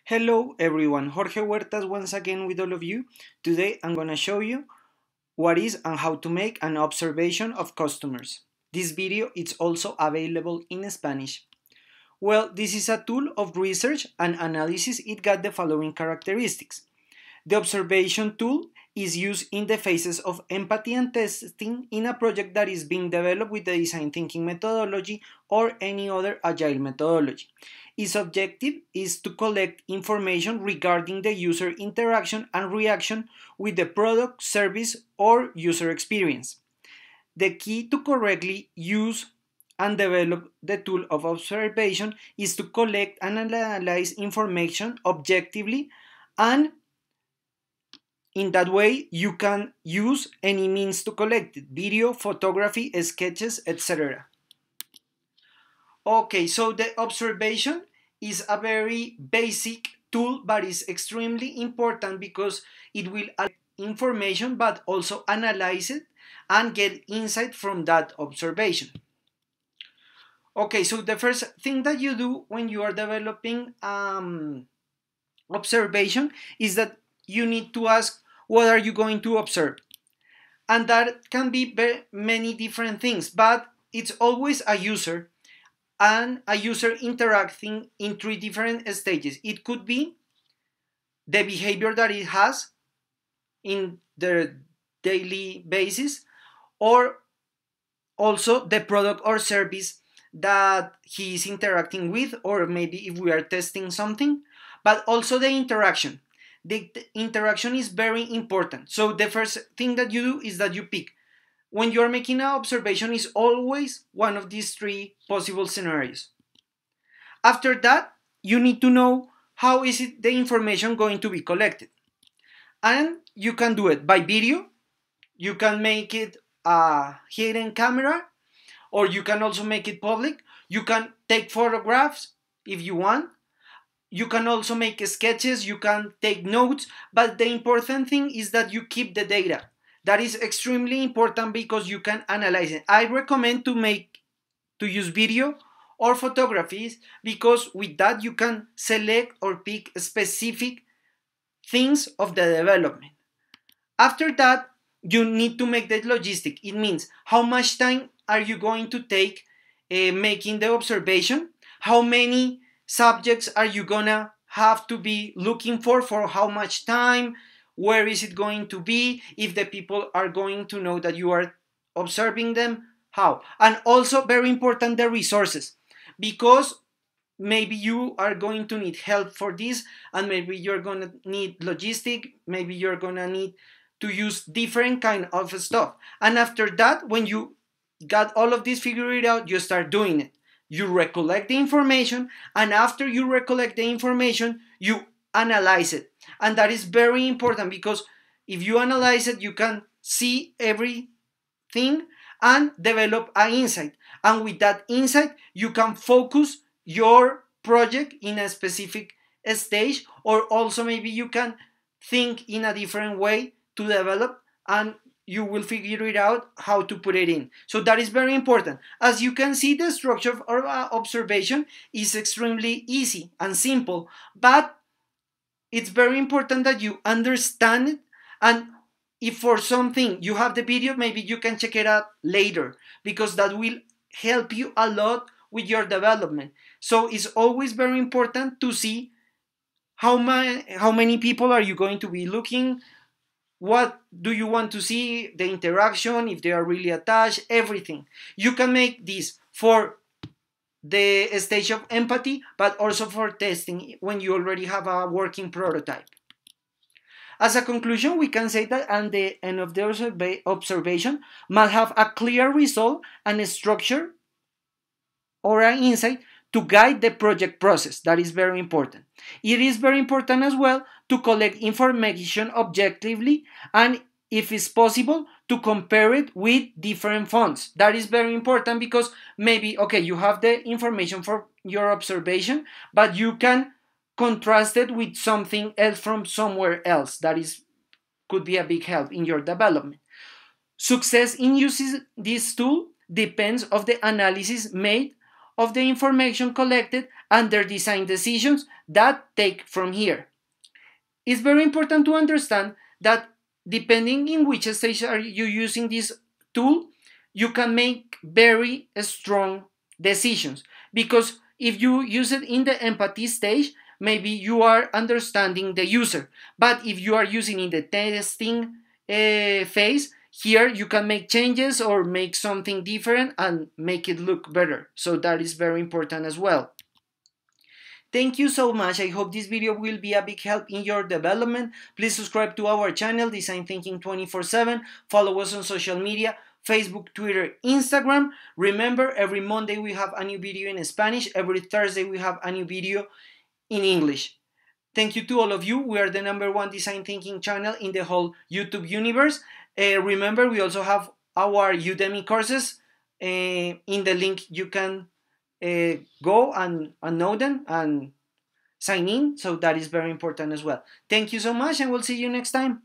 Hello everyone, Jorge Huertas once again with all of you. Today I'm gonna show you what is and how to make an observation of customers. This video is also available in Spanish. Well, this is a tool of research and analysis. It got the following characteristics. The observation tool is used in the phases of empathy and testing in a project that is being developed with the design thinking methodology or any other agile methodology. Its objective is to collect information regarding the user interaction and reaction with the product, service, or user experience. The key to correctly use and develop the tool of observation is to collect and analyze information objectively, and in that way you can use any means to collect it: video, photography, sketches, etc. Okay, so the observation is a very basic tool, but is extremely important because it will add information but also analyze it and get insight from that observation. Okay, so the first thing that you do when you are developing observation is that you need to ask what are you going to observe, and that can be many different things, but it's always a user and a user interacting in three different stages. It could be the behavior that it has in their daily basis, or also the product or service that he is interacting with, or maybe if we are testing something, but also the interaction. The interaction is very important. So the first thing that you do is that you pick. When you are making an observation, is always one of these three possible scenarios. After that, you need to know how is it the information going to be collected. And you can do it by video, you can make it a hidden camera, or you can also make it public. You can take photographs if you want. You can also make sketches, you can take notes, but the important thing is that you keep the data. That is extremely important because you can analyze it. I recommend to use video or photographies, because with that you can select or pick specific things of the development. After that, you need to make the logistic. It means how much time are you going to take making the observation, how many subjects are you gonna have to be looking for how much time, where is it going to be, if the people are going to know that you are observing them, how. And also very important, the resources, because maybe you are going to need help for this, and maybe you're going to need logistic, maybe you're going to need to use different kind of stuff. And after that, when you got all of this figured out, you start doing it. You recollect the information, and after you recollect the information, you analyze it. And that is very important, because if you analyze it, you can see everything and develop an insight. And with that insight, you can focus your project in a specific stage, or also maybe you can think in a different way to develop, and you will figure it out how to put it in. So that is very important. As you can see, the structure of observation is extremely easy and simple, but it's very important that you understand it. And if for something you have the video, maybe you can check it out later, because that will help you a lot with your development. So it's always very important to see how many people are you going to be looking, what do you want to see, the interaction, if they are really attached, everything. You can make this for the stage of empathy, but also for testing when you already have a working prototype. As a conclusion, we can say that at the end of the observation must have a clear result and a structure or an insight to guide the project process. That is very important. It is very important as well to collect information objectively, and if it's possible, to compare it with different fonts. That is very important, because maybe, okay, you have the information for your observation, but you can contrast it with something else from somewhere else. That could be a big help in your development. Success in using this tool depends on the analysis made of the information collected and their design decisions that take from here. It's very important to understand that depending in which stage are you using this tool, you can make very strong decisions, because if you use it in the empathy stage, maybe you are understanding the user, but if you are using in the testing phase, here you can make changes or make something different and make it look better. So that is very important as well. Thank you so much. I hope this video will be a big help in your development. Please subscribe to our channel, Design Thinking 24/7. Follow us on social media, Facebook, Twitter, Instagram. Remember, every Monday we have a new video in Spanish. Every Thursday we have a new video in English. Thank you to all of you. We are the #1 design thinking channel in the whole YouTube universe. Remember, we also have our Udemy courses. In the link, you can go and know them and sign in. So that is very important as well. Thank you so much, and we'll see you next time.